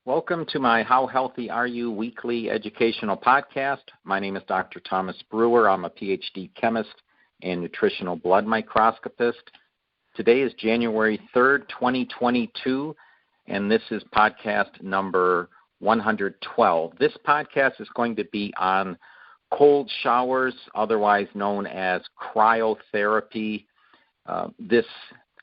Welcome to my How Healthy Are You weekly educational podcast. My name is Dr. Thomas Brewer. I'm a PhD chemist and nutritional blood microscopist. Today is January 3rd, 2022, and this is podcast number 112. This podcast is going to be on cold showers, otherwise known as cryotherapy. This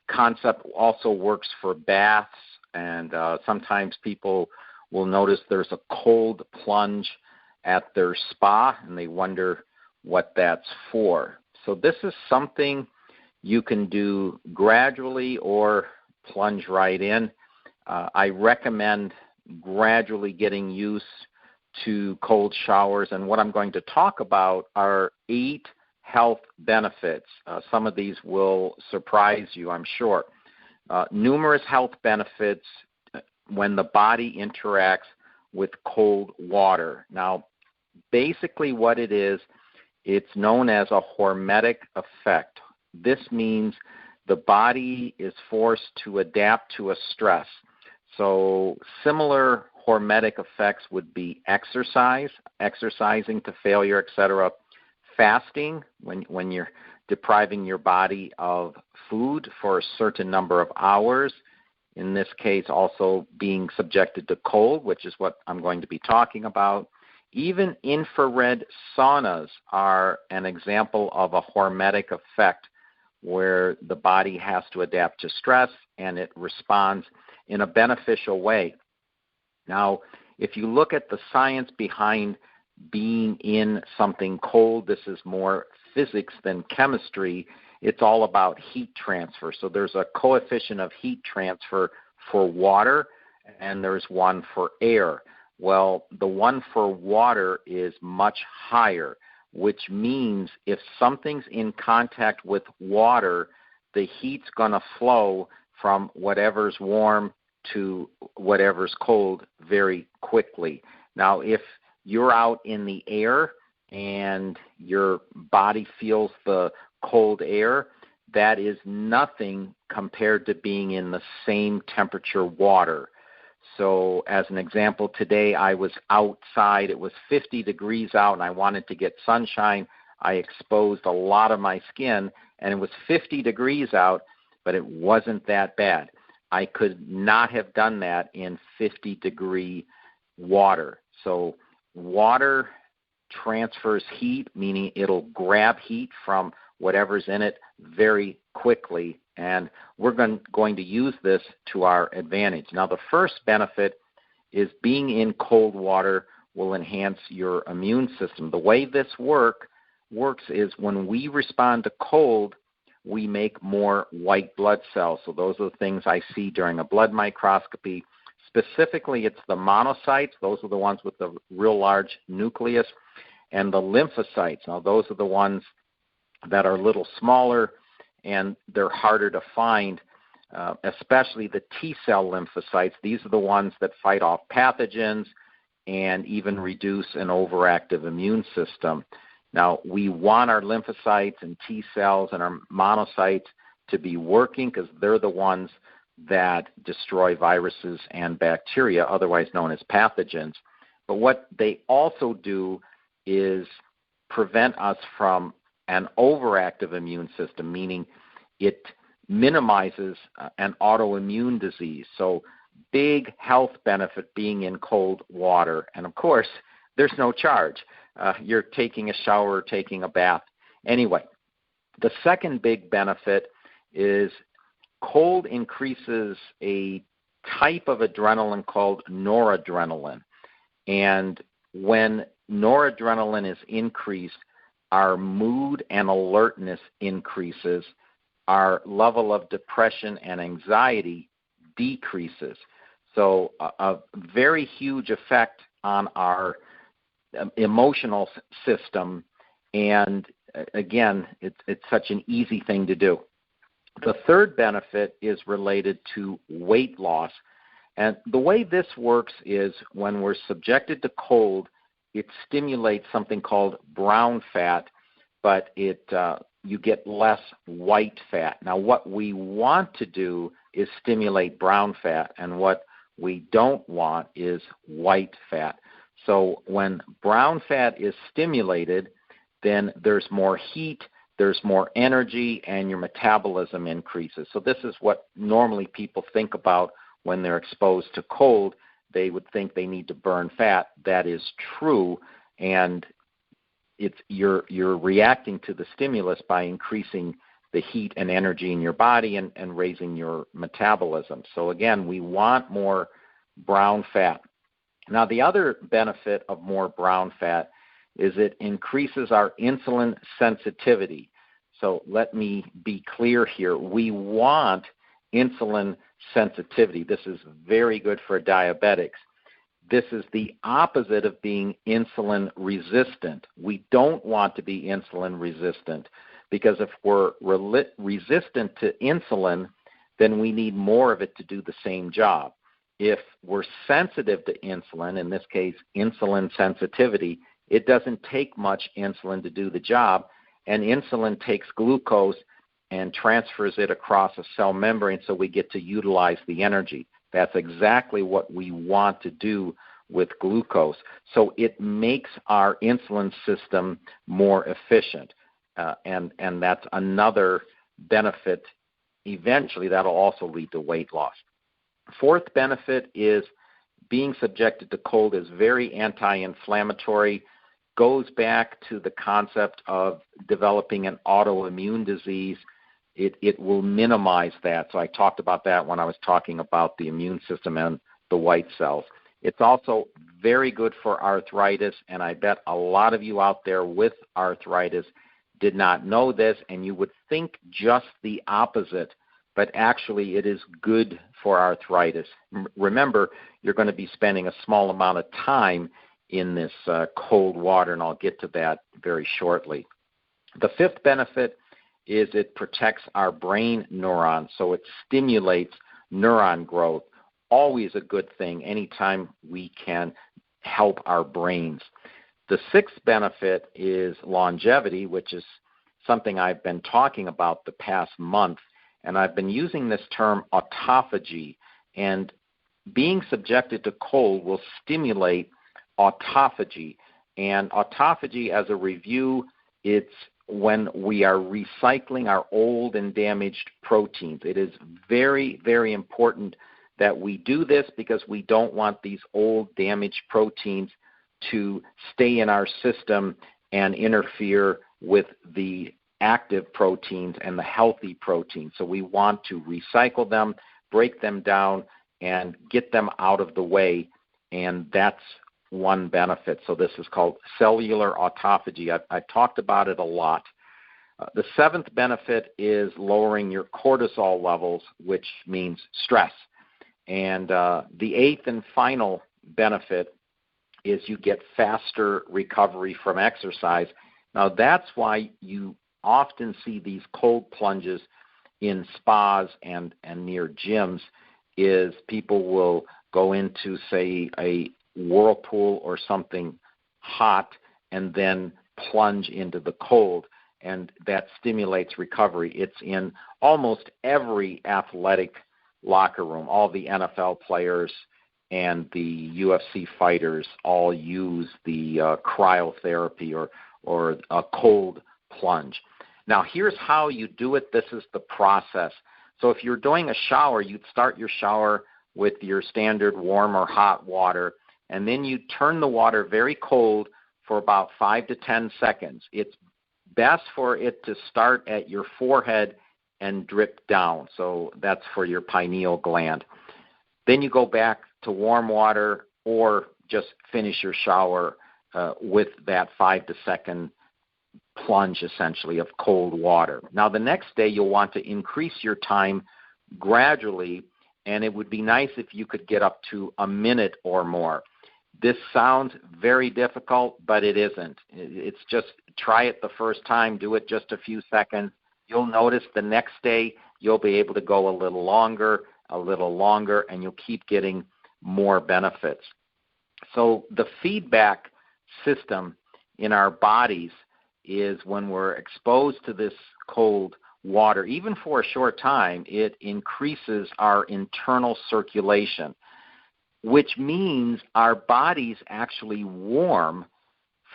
concept also works for baths, and sometimes people will notice there's a cold plunge at their spa, and they wonder what that's for. So this is something you can do gradually or plunge right in. I recommend gradually getting used to cold showers, and what I'm going to talk about are 8 health benefits. Some of these will surprise you, I'm sure. Numerous health benefits when the body interacts with cold water. Now, basically what it is, it's known as a hormetic effect. This means the body is forced to adapt to a stress. So similar hormetic effects would be exercising to failure, etc., fasting, when you're depriving your body of food for a certain number of hours, in this case also being subjected to cold, which is what I'm going to be talking about. Even infrared saunas are an example of a hormetic effect where the body has to adapt to stress and it responds in a beneficial way. Now, if you look at the science behind being in something cold, this is more physics than chemistry. It's all about heat transfer. So there's a coefficient of heat transfer for water, and there's one for air. Well, the one for water is much higher, which means if something's in contact with water, the heat's going to flow from whatever's warm to whatever's cold very quickly. Now, if you're out in the air and your body feels the cold air, that is nothing compared to being in the same temperature water. So as an example, today I was outside. It was 50 degrees out and I wanted to get sunshine. I exposed a lot of my skin, and it was 50 degrees out, but it wasn't that bad. I could not have done that in 50-degree water. So water transfers heat, meaning it'll grab heat from whatever's in it very quickly, and we're going to use this to our advantage. Now, the first benefit is being in cold water will enhance your immune system. The way this works is when we respond to cold, we make more white blood cells. So those are the things I see during a blood microscopy. Specifically, it's the monocytes. Those are the ones with the real large nucleus. And the lymphocytes. Now, those are the ones that are a little smaller, and they're harder to find, especially the T-cell lymphocytes. These are the ones that fight off pathogens and even reduce an overactive immune system. Now, we want our lymphocytes and T-cells and our monocytes to be working because they're the ones that destroy viruses and bacteria, otherwise known as pathogens. But what they also do is prevent us from an overactive immune system, meaning it minimizes an autoimmune disease. So big health benefit being in cold water. And, of course, there's no charge. You're taking a shower or taking a bath. Anyway, the second big benefit is cold increases a type of adrenaline called noradrenaline. And when noradrenaline is increased, our mood and alertness increases, our level of depression and anxiety decreases. So a very huge effect on our emotional system, and again, it's such an easy thing to do. The third benefit is related to weight loss, and the way this works is when we're subjected to cold, it stimulates something called brown fat, but you get less white fat. Now, what we want to do is stimulate brown fat, and what we don't want is white fat. So when brown fat is stimulated, then there's more heat, there's more energy, and your metabolism increases. So this is what normally people think about when they're exposed to cold. They would think they need to burn fat. That is true, and you're reacting to the stimulus by increasing the heat and energy in your body and raising your metabolism. So again, we want more brown fat. Now, the other benefit of more brown fat is it increases our insulin sensitivity. So let me be clear here. We want insulin sensitivity. This is very good for diabetics. This is the opposite of being insulin resistant. We don't want to be insulin resistant, because if we're resistant to insulin, then we need more of it to do the same job. If we're sensitive to insulin, in this case insulin sensitivity, it doesn't take much insulin to do the job, and insulin takes glucose and transfers it across a cell membrane so we get to utilize the energy. That's exactly what we want to do with glucose. So it makes our insulin system more efficient, and that's another benefit. Eventually, that'll also lead to weight loss. Fourth benefit is being subjected to cold is very anti-inflammatory, goes back to the concept of developing an autoimmune disease. It will minimize that. So I talked about that when I was talking about the immune system and the white cells. It's also very good for arthritis, and I bet a lot of you out there with arthritis did not know this, and you would think just the opposite, but actually it is good for arthritis. Remember, you're going to be spending a small amount of time in this cold water, and I'll get to that very shortly. The fifth benefit is it protects our brain neurons, so it stimulates neuron growth. Always a good thing anytime we can help our brains. The sixth benefit is longevity, which is something I've been talking about the past month, and I've been using this term autophagy, and being subjected to cold will stimulate autophagy. And autophagy, as a review, it's when we are recycling our old and damaged proteins. It is very, very important that we do this because we don't want these old damaged proteins to stay in our system and interfere with the active proteins and the healthy proteins. So we want to recycle them, break them down, and get them out of the way, and that's one benefit. So this is called cellular autophagy. I've talked about it a lot. The seventh benefit is lowering your cortisol levels, which means stress. And the eighth and final benefit is you get faster recovery from exercise. Now, that's why you often see these cold plunges in spas and near gyms, is people will go into, say, a whirlpool or something hot and then plunge into the cold, and that stimulates recovery. It's in almost every athletic locker room. All the NFL players and the UFC fighters all use the CryoTherapy or a cold plunge. Now, here's how you do it. This is the process. So if you're doing a shower, you'd start your shower with your standard warm or hot water, and then you turn the water very cold for about 5 to 10 seconds. It's best for it to start at your forehead and drip down. So that's for your pineal gland. Then you go back to warm water or just finish your shower with that 5 to second plunge, essentially, of cold water. Now, the next day you'll want to increase your time gradually, and it would be nice if you could get up to a minute or more. This sounds very difficult, but it isn't. It's just try it the first time, do it just a few seconds. You'll notice the next day you'll be able to go a little longer, and you'll keep getting more benefits. So the feedback system in our bodies is when we're exposed to this cold water, even for a short time, it increases our internal circulation. which means our bodies actually warm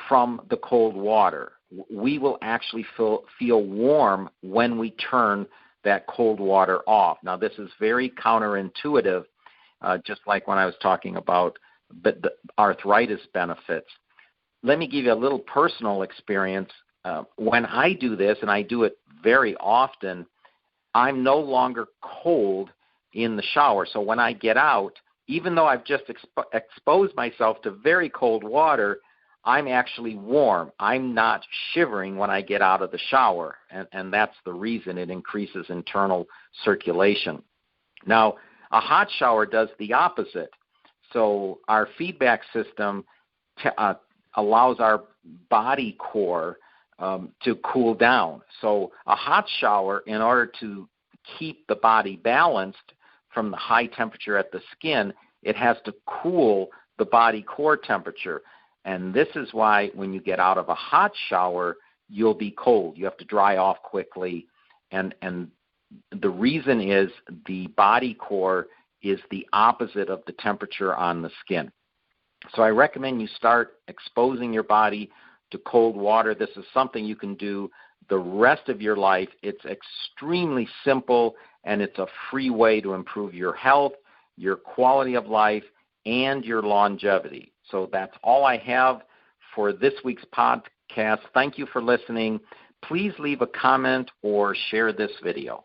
from the cold water. We will actually feel warm when we turn that cold water off. Now, this is very counterintuitive, just like when I was talking about the arthritis benefits. Let me give you a little personal experience. When I do this, and I do it very often, I'm no longer cold in the shower. So when I get out, even though I've just exposed myself to very cold water, I'm actually warm. I'm not shivering when I get out of the shower, and that's the reason. It increases internal circulation. Now, a hot shower does the opposite. So our feedback system allows our body core to cool down. So a hot shower, in order to keep the body balanced from the high temperature at the skin, it has to cool the body core temperature. And this is why when you get out of a hot shower, you'll be cold. You have to dry off quickly. And the reason is the body core is the opposite of the temperature on the skin. So I recommend you start exposing your body to cold water. This is something you can do the rest of your life. It's extremely simple, and it's a free way to improve your health, your quality of life, and your longevity. So that's all I have for this week's podcast. Thank you for listening. Please leave a comment or share this video.